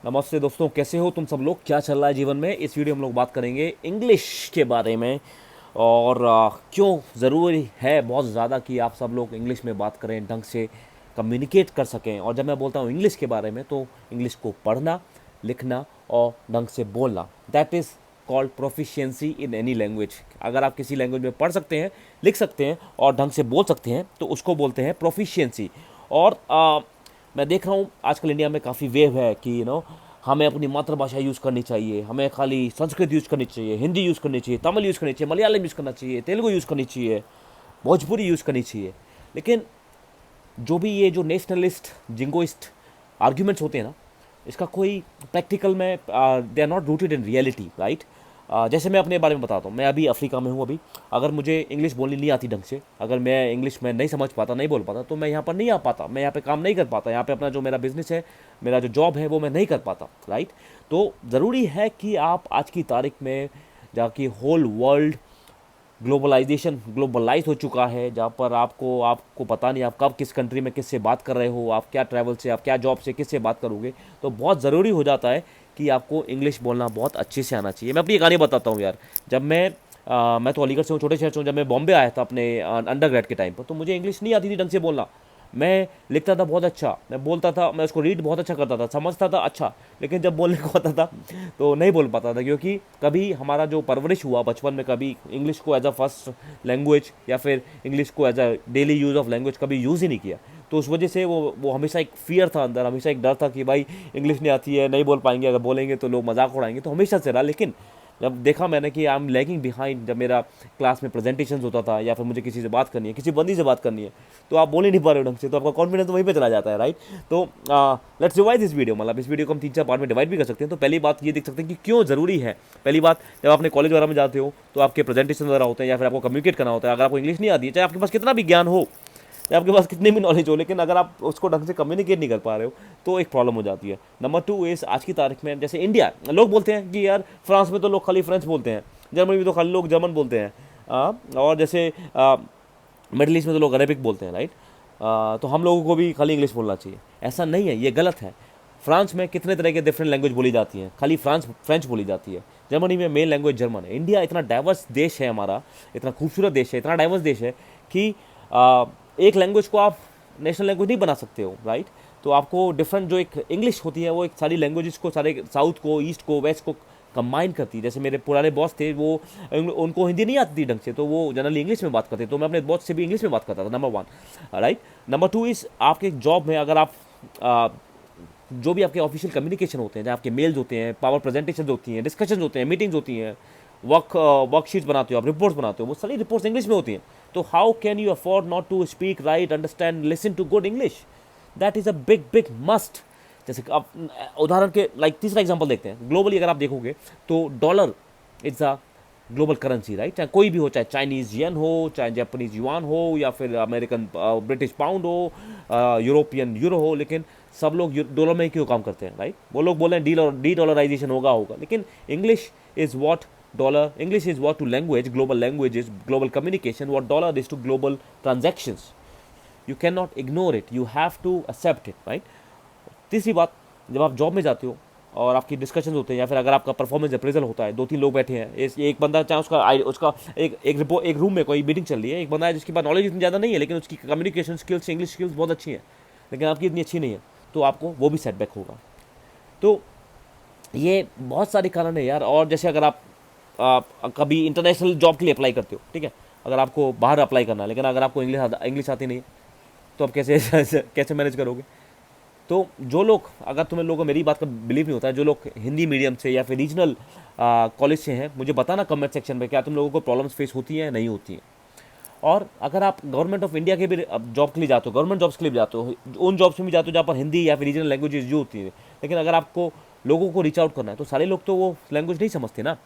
नमस्ते दोस्तों, कैसे हो तुम सब लोग? क्या चल रहा है जीवन में? इस वीडियो में हम लोग बात करेंगे इंग्लिश के बारे में। और क्यों ज़रूरी है बहुत ज़्यादा कि आप सब लोग इंग्लिश में बात करें, ढंग से कम्युनिकेट कर सकें। और जब मैं बोलता हूँ इंग्लिश के बारे में, तो इंग्लिश को पढ़ना, लिखना और ढंग से बोलना, that is called proficiency in any language. अगर आप किसी लैंग्वेज में पढ़ सकते हैं, लिख सकते हैं और ढंग से बोल सकते हैं, तो उसको बोलते हैं प्रोफिशिएंसी। और मैं देख रहा हूँ आजकल इंडिया में काफ़ी वेव है कि हमें अपनी मातृभाषा यूज़ करनी चाहिए, हमें खाली संस्कृत यूज़ करनी चाहिए, हिंदी यूज़ करनी चाहिए, तमिल यूज़ करनी चाहिए, मलयालम यूज़ करना चाहिए, तेलुगु यूज़ करनी चाहिए, भोजपुरी यूज़ करनी चाहिए। लेकिन जो भी ये जो नेशनलिस्ट जिंगोइस्ट आर्ग्यूमेंट्स होते हैं ना, इसका कोई प्रैक्टिकल में they are not rooted in reality, right. जैसे मैं अपने बारे में बताता हूँ, मैं अभी अफ्रीका में हूँ। अभी अगर मुझे इंग्लिश बोलनी नहीं आती ढंग से, अगर मैं इंग्लिश में नहीं समझ पाता, नहीं बोल पाता, तो मैं यहाँ पर नहीं आ पाता, मैं यहाँ पे काम नहीं कर पाता, यहाँ पे अपना जो मेरा बिजनेस है, मेरा जो जॉब है, वो मैं नहीं कर पाता, राइट। तो ज़रूरी है कि आप आज की तारीख में, जाकि होल वर्ल्ड ग्लोबलाइज हो चुका है, जहाँ पर आपको आपको पता नहीं आप कब किस कंट्री में किससे बात कर रहे हो, आप क्या ट्रैवल से, आप क्या जॉब से किससे बात करोगे। तो बहुत ज़रूरी हो जाता है कि आपको इंग्लिश बोलना बहुत अच्छे से आना चाहिए। मैं अपनी कहानी बताता हूँ यार। जब मैं तो अलीगढ़ से हूँ, छोटे शहर से हूँ। जब मैं बॉम्बे आया था अपने अंडर ग्रेड के टाइम पर, तो मुझे इंग्लिश नहीं आती थी ढंग से बोलना। मैं लिखता था बहुत अच्छा, मैं बोलता था, मैं उसको रीड बहुत अच्छा करता था, समझता था अच्छा, लेकिन जब बोलने को आता था तो नहीं बोल पाता था, क्योंकि कभी हमारा जो परवरिश हुआ बचपन में, कभी इंग्लिश को एज अ फर्स्ट लैंग्वेज या फिर इंग्लिश को as a daily use of language कभी यूज़ ही नहीं किया। तो उस वजह से वो हमेशा एक फियर था अंदर, हमेशा एक डर था कि भाई इंग्लिश नहीं आती है, नहीं बोल पाएंगे, अगर बोलेंगे तो लोग मजाक उड़ाएंगे, तो हमेशा से रहा। लेकिन जब देखा मैंने कि आई एम लैगिंग बिहाइंड, जब मेरा क्लास में प्रेजेंटेशन होता था या फिर मुझे किसी से बात करनी है, किसी बंदी से बात करनी है, तो आप बोल ही नहीं पा रहे हो ढंग से, तो आपका कॉन्फिडेंस तो वहीं पे चला जाता है, राइट। तो लेट्स डिवाइड दिस वीडियो, मतलब इस वीडियो को हम 3-4 पार्ट में डिवाइड भी कर सकते हैं। तो पहली बात ये देख सकते हैं कि क्यों ज़रूरी है। पहली बात, जब आपने कॉलेज वगैरह में जाते हो, तो आपके प्रेजेंटेशन वगैरह होते हैं या फिर आपको कम्युनिकेट करना होता है। अगर आपको इंग्लिश नहीं आती है, चाहे आपके पास कितना भी ज्ञान हो, या आपके पास कितनी भी नॉलेज हो, लेकिन अगर आप उसको ढंग से कम्युनिकेट नहीं कर पा रहे हो, तो एक प्रॉब्लम हो जाती है। नंबर 2 इस आज की तारीख में, जैसे इंडिया, लोग बोलते हैं कि यार फ्रांस में तो लोग खाली फ्रेंच बोलते हैं, जर्मनी में तो खाली लोग जर्मन बोलते हैं, और जैसे मिडिल ईस्ट में तो लोग अरेबिक बोलते हैं, राइट। तो हम लोगों को भी खाली इंग्लिश बोलना चाहिए। ऐसा नहीं है, ये गलत है। फ्रांस में कितने तरह के डिफरेंट लैंग्वेज बोली जाती हैं, खाली फ्रेंच बोली जाती है। जर्मनी में मेन लैंग्वेज जर्मन है। इंडिया इतना डाइवर्स देश है हमारा, इतना खूबसूरत देश है, इतना डाइवर्स देश है कि एक लैंग्वेज को आप नेशनल लैंग्वेज नहीं बना सकते हो, राइट। तो आपको डिफरेंट जो एक इंग्लिश होती है, वो एक सारी लैंग्वेजेस को, सारे साउथ को, ईस्ट को, वेस्ट को कंबाइन करती है। जैसे मेरे पुराने बॉस थे, वो उनको हिंदी नहीं आती थी ढंग से, तो वो जनरली इंग्लिश में बात करते, तो मैं अपने बॉस से भी इंग्लिश में बात करता था, नंबर 1, राइट। नंबर 2 इस आपके जॉब में, अगर आप आ, जो भी आपके ऑफिशियल कम्युनिकेशन होते हैं, जहाँ आपके मेल्स होते हैं, पावर प्रेजेंटेशन होती हैं, डिस्कशन होते हैं, मीटिंग्स होती हैं, वर्कशीट्स बनाते हो आप, रिपोर्ट्स बनाते हो, वो सारी रिपोर्ट्स इंग्लिश में होती हैं। तो how can you afford not to speak, right, understand, listen to good English? That is a big big must. जैसे कि आप उदाहरण के लाइक तीसरा एग्जांपल देखते हैं। ग्लोबली अगर आप देखोगे, तो dollar it's a global currency, right. चाहे कोई भी हो, चाहे चाइनीज येन हो, चाहे जापानीज युआन हो, या फिर अमेरिकन ब्रिटिश पाउंड हो, यूरोपियन यूरो हो, लेकिन सब लोग डॉलर में ही क्यों काम करते हैं, राइट। वो लोग बोल रहे हैं डी डॉलराइजेशन होगा, लेकिन English is what dollar English is what to language, global languages, global communication, what dollar is to global transactions. You cannot ignore it, you have to accept it, right. तीसरी बात, जब आप job में जाते हो और आपकी डिस्कशन होते हैं, या फिर अगर आपका परफॉर्मेंस अप्रेजल होता है, 2-3 लोग बैठे हैं, एक बंदा, चाहे उसका एक रूम में कोई मीटिंग चल रही है, एक बंदा है जिसके पास नॉलेज इतनी ज़्यादा नहीं है, लेकिन उसकी कम्युनिकेशन स्किल्स, इंग्लिश स्किल्स बहुत अच्छी हैं, लेकिन आपकी इतनी अच्छी नहीं है, तो आपको वो भी सेटबैक होगा। तो ये बहुत सारे कारण है यार। और जैसे अगर आप कभी इंटरनेशनल जॉब के लिए अप्लाई करते हो, ठीक है, अगर आपको बाहर अप्लाई करना है, लेकिन अगर आपको इंग्लिश आती नहीं है, तो आप कैसे कैसे मैनेज करोगे? तो जो लोग, अगर तुम्हें लोगों को मेरी बात का बिलीव नहीं होता है, जो लोग हिंदी मीडियम से या फिर रीजनल कॉलेज से हैं, मुझे बताना कमेंट सेक्शन में, क्या तुम लोगों को प्रॉब्लम्स फेस होती हैं या नहीं होती हैं। और अगर आप गवर्नमेंट ऑफ इंडिया के भी जॉब के लिए जाते हो, गवर्नमेंट जॉब्स के लिए भी जाते हो, उन जॉब्स में भी जाते हो जहाँ पर हिंदी या फिर रीजनल लैंग्वेजेज जो होती है, लेकिन अगर आपको लोगों को रीच आउट करना है, तो सारे लोग तो वो लैंग्वेज नहीं समझते ना।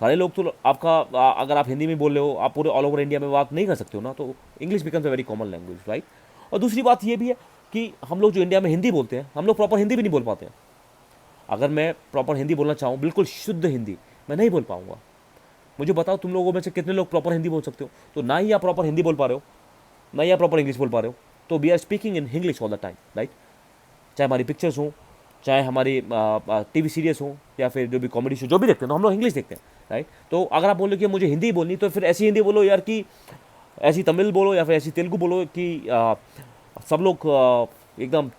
सारे लोग तो आपका अगर आप हिंदी में बोल रहे हो, आप पूरे ऑल ओवर इंडिया में बात नहीं कर सकते हो ना, तो English becomes a very common language, right. और दूसरी बात ये भी है कि हम लोग जो इंडिया में हिंदी बोलते हैं, हम लोग प्रॉपर हिंदी भी नहीं बोल पाते हैं। अगर मैं प्रॉपर हिंदी बोलना चाहूँ, बिल्कुल शुद्ध हिंदी, मैं नहीं बोल पाऊंगा। मुझे बताओ तुम लोगों में से कितने लोग प्रॉपर हिंदी बोल सकते हो? तो ना ही आप प्रॉपर हिंदी बोल पा रहे हो, ना ही आप प्रॉपर इंग्लिश बोल पा रहे हो, तो we are speaking in English all the time, right. चाहे हमारी पिक्चर्स हों, चाहे हमारी टीवी सीरीज हो या फिर जो भी कॉमेडी शो जो भी देखते हैं तो हम लोग इंग्लिश देखते हैं, राइट। तो अगर आप बोलो कि मुझे हिंदी बोलनी, तो फिर ऐसी हिंदी बोलो यार कि ऐसी तमिल बोलो या फिर ऐसी तेलुगु बोलो कि सब लोग एकदम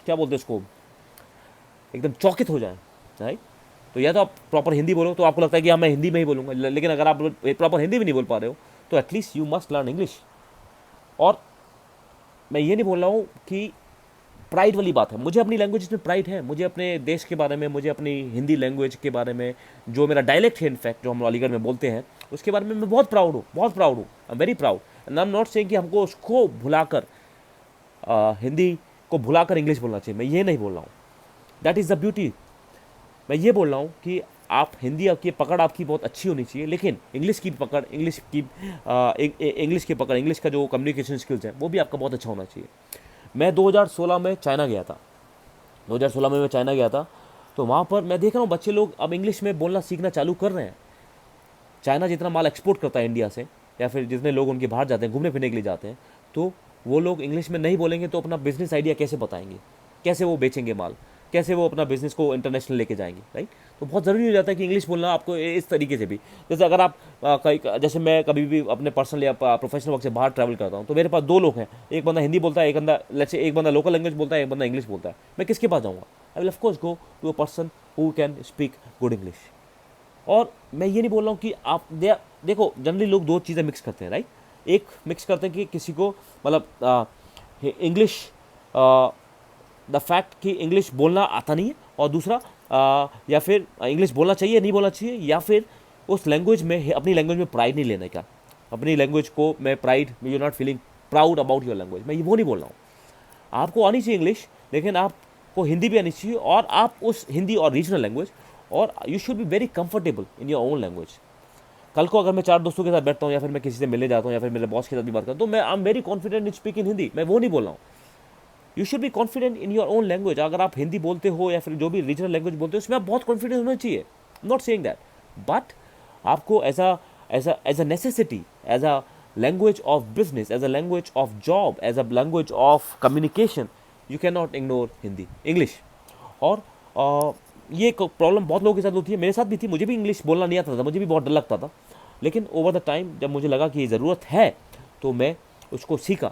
क्या बोलते हैं उसको, एकदम चौकित हो जाए, राइट। तो या तो आप प्रॉपर हिंदी बोलो तो आपको लगता है कि हाँ मैं हिंदी में ही बोलूँगा, लेकिन अगर आप प्रॉपर हिंदी भी नहीं बोल पा रहे हो तो at least you must learn English. और मैं ये नहीं बोल रहा हूँ कि प्राइड वाली बात है, मुझे अपनी लैंग्वेज में प्राइड है, मुझे अपने देश के बारे में, मुझे अपनी हिंदी लैंग्वेज के बारे में, जो मेरा डायलेक्ट है इनफैक्ट जो हम अलीगढ़ में बोलते हैं उसके बारे में मैं बहुत प्राउड हूँ, बहुत प्राउड हूँ। I am very proud and I am not saying कि हमको उसको भुलाकर हिंदी को भुलाकर इंग्लिश बोलना चाहिए, मैं ये नहीं बोल रहा हूँ। That is the beauty. मैं ये बोल रहा हूँ कि आप हिंदी आपकी पकड़ आपकी बहुत अच्छी होनी चाहिए, लेकिन इंग्लिश की पकड़, इंग्लिश की पकड़, इंग्लिश का जो कम्युनिकेशन स्किल्स है वो भी आपका बहुत अच्छा होना चाहिए। मैं 2016 में चाइना गया था, 2016 में मैं चाइना गया था, तो वहाँ पर मैं देख रहा हूँ बच्चे लोग अब इंग्लिश में बोलना सीखना चालू कर रहे हैं। चाइना जितना माल एक्सपोर्ट करता है इंडिया से, या फिर जितने लोग उनके बाहर जाते हैं घूमने फिरने के लिए जाते हैं, तो वो लोग इंग्लिश में नहीं बोलेंगे तो अपना बिजनेस आइडिया कैसे बताएंगे, कैसे वो बेचेंगे माल, कैसे वो अपना बिजनेस को इंटरनेशनल लेके जाएंगे, राइट। तो बहुत ज़रूरी हो जाता है कि इंग्लिश बोलना आपको इस तरीके से भी। जैसे अगर आप जैसे मैं कभी भी अपने पर्सनल या प्रोफेशनल वर्क से बाहर ट्रैवल करता हूँ तो मेरे पास दो लोग हैं, एक बंदा हिंदी बोलता है, एक बंदा लेट्स से एक बंदा लोकल लैंग्वेज बोलता है, एक बंदा इंग्लिश बोलता है, मैं किसके पास जाऊँगा? I will of course go to a person who can speak good English. और मैं ये नहीं बोल रहा हूँ कि आप देखो जनरली लोग दो चीज़ें मिक्स करते हैं, राइट। एक मिक्स करते हैं कि किसी को मतलब इंग्लिश, द फैक्ट कि इंग्लिश बोलना आता नहीं है, और दूसरा या फिर इंग्लिश बोलना चाहिए नहीं बोलना चाहिए, या फिर उस लैंग्वेज में अपनी लैंग्वेज में प्राइड नहीं लेने का, अपनी लैंग्वेज को मैं pride, you not feeling proud about your language, मैं ये वो नहीं बोल रहा हूँ। आपको आनी चाहिए इंग्लिश, लेकिन आपको हिंदी भी आनी चाहिए, और आप उस हिंदी और रीजनल लैंग्वेज, और you should be very comfortable in your own language. कल को अगर मैं चार दोस्तों के साथ बैठता हूँ या फिर मैं किसी से मिलने जाता हूँ या फिर मेरे बॉस के साथ भी बात करता हूँ तो मैं I am very confident in speak in Hindi, मैं वो नहीं बोल रहा हूँ। You should be confident in your own language. अगर आप हिंदी बोलते हो या फिर जो भी रीजनल लैंग्वेज बोलते हो उसमें आप बहुत कॉन्फिडेंस होना चाहिए, नॉट सेइंग दैट, बट आपको as a necessity, as a language of business, as a language of job, as a language of communication, you can not ignore Hindi, English. और ये प्रॉब्लम बहुत लोगों के साथ होती है, मेरे साथ भी थी, मुझे भी इंग्लिश बोलना नहीं आता था, मुझे भी बहुत डर लगता था, लेकिन ओवर द टाइम जब मुझे लगा कि ये ज़रूरत है तो मैं उसको सीखा।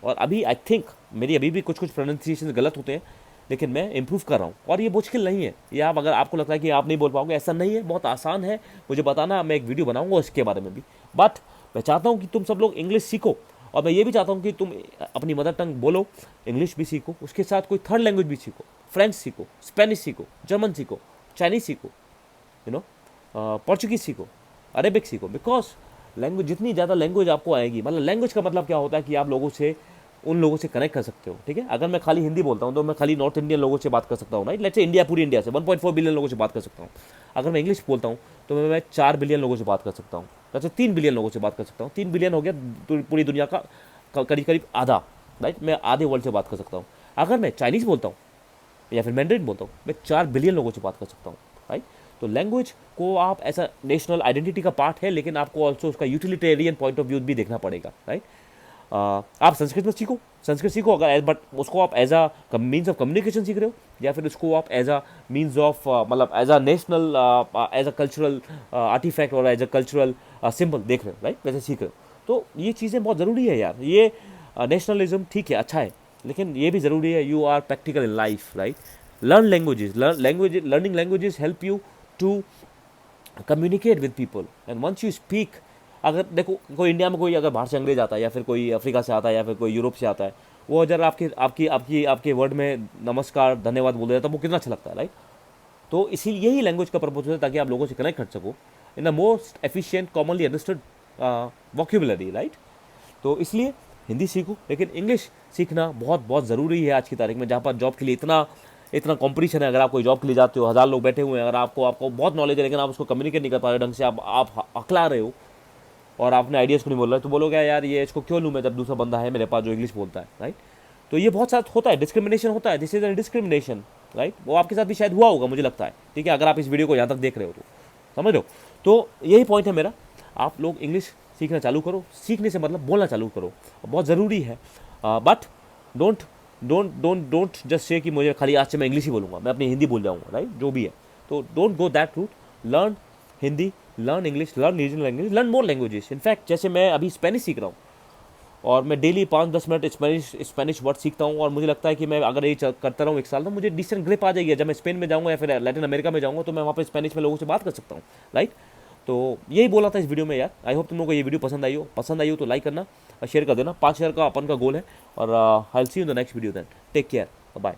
और अभी आई थिंक मेरी अभी भी कुछ कुछ प्रोनाउंसिएशन गलत होते हैं, लेकिन मैं इंप्रूव कर रहा हूँ। और ये मुश्किल नहीं है, ये आप अगर आपको लगता है कि आप नहीं बोल पाओगे, ऐसा नहीं है, बहुत आसान है, मुझे बताना, मैं एक वीडियो बनाऊंगा उसके बारे में भी। बट मैं चाहता हूँ कि तुम सब लोग इंग्लिश सीखो, और मैं ये भी चाहता हूँ कि तुम अपनी मदर टंग बोलो, इंग्लिश भी सीखो, उसके साथ कोई थर्ड लैंग्वेज भी सीखो, फ्रेंच सीखो, स्पेनिश सीखो, जर्मन सीखो, चाइनीज सीखो, यू नो, पोर्चुगीज सीखो, अरेबिक सीखो। बिकॉज लैंग्वेज, जितनी ज़्यादा लैंग्वेज आपको आएगी, मतलब लैंग्वेज का मतलब क्या होता है कि आप लोगों से, उन लोगों से कनेक्ट कर सकते हो, ठीक है। अगर मैं खाली हिंदी बोलता हूँ तो मैं खाली नॉर्थ इंडियन लोगों से बात कर सकता हूँ, राइट, लेट्स से इंडिया, पूरी इंडिया से 1.4 बिलियन लोगों से बात कर सकता हूँ। अगर मैं इंग्लिश बोलता हूँ तो मैं 4 बिलियन लोगों से बात कर सकता हूँ, जैसे 3 बिलियन लोगों से बात कर सकता हूँ। 3 बिलियन हो गया पूरी दुनिया का करीब करीब आधा, राइट, मैं आधे वर्ल्ड से बात कर सकता हूँ। अगर मैं चाइनीज़ बोलता हूँ या फिर मैंडरिन बोलता हूँ, मैं 4 बिलियन लोगों से बात कर सकता हूँ, राइट। तो लैंग्वेज को आप ऐसा नेशनल आइडेंटिटी का पार्ट है, लेकिन आपको ऑल्सो उसका यूटिलिटेरियन पॉइंट ऑफ व्यू भी देखना पड़ेगा, राइट। आप संस्कृत में सीखो, संस्कृत सीखो, अगर बट उसको आप as a means of communication सीख रहे हो, या फिर उसको आप एज अ मीन्स ऑफ मतलब as a national, as a cultural artifact और एज अ कल्चरल सिंबल देख रहे हो, राइट, वैसे सीख रहे हो। तो ये चीज़ें बहुत ज़रूरी है यार। ये नेशनलिज्म ठीक है, अच्छा है, लेकिन ये भी ज़रूरी है you are practical in life, right. Learn languages, learning languages help you to communicate with people, and once you speak, अगर देखो कोई इंडिया में कोई अगर बाहर से अंग्रेज आता है या फिर कोई अफ्रीका से आता है या फिर कोई यूरोप से आता है, वो अगर आपके वर्ड में नमस्कार धन्यवाद बोल देता है तो वो कितना अच्छा लगता है, राइट। तो इसीलिए यही लैंग्वेज का पर्पज होता है, ताकि आप लोगों से कनेक्ट कर सको in the most efficient commonly understood vocabulary, right. तो इसलिए हिंदी सीखो, लेकिन इंग्लिश सीखना बहुत बहुत ज़रूरी है आज की तारीख में, जहाँ पर जॉब के लिए इतना इतना कंपटीशन है। अगर आप कोई जॉब के लिए जाते हो, 1000 लोग बैठे हुए हैं, अगर आपको बहुत नॉलेज है लेकिन आप उसको कम्युनिकेट नहीं कर पा रहे ढंग से, आप अकला रहे हो और आपने आइडियाज़ को नहीं बोल रहे, तो बोलोगे यार ये इसको क्यों लूँ मैं जब दूसरा बंदा है मेरे पास जो इंग्लिश बोलता है, राइट। तो ये बहुत साथ होता है, डिस्क्रिमिनेशन होता है, this is a discrimination, right. वो आपके साथ भी शायद हुआ होगा, मुझे लगता है, ठीक है, अगर आप इस वीडियो को यहाँ तक देख रहे हो तो समझ लो। तो यही पॉइंट है मेरा, आप लोग इंग्लिश सीखना चालू करो, सीखने से मतलब बोलना चालू करो, बहुत ज़रूरी है। But don't don't just say कि मुझे खाली आज से मैं इंग्लिश ही बोलूँगा, मैं अपनी हिंदी भूल जाऊँगा, राइट, जो भी है। तो don't go that route. Learn Hindi, learn English, learn regional language, learn more languages. In fact जैसे मैं अभी स्पेनिश सीख रहा हूँ और मैं डेली 5-10 मिनट स्पेनिश वर्ड सीखता हूँ, और मुझे लगता है कि मैं अगर ये करता रहूँ 1 साल, तो मुझे डिसेंट ग्रिप आ जाएगी। जब मैं स्पेन में जाऊँगा या फिर लैटिन अमेरिका में जाऊँगा तो मैं वहाँ पे स्पेनिश में लोगों से बात कर सकता हूँ, राइट। तो यही बोला था इस वीडियो में यार। आई होप तुम लोगों को ये वीडियो पसंद आई हो तो लाइक करना और शेयर कर देना। 5 शेयर का अपन का गोल है। और I will see you in the next video then. Take care, bye.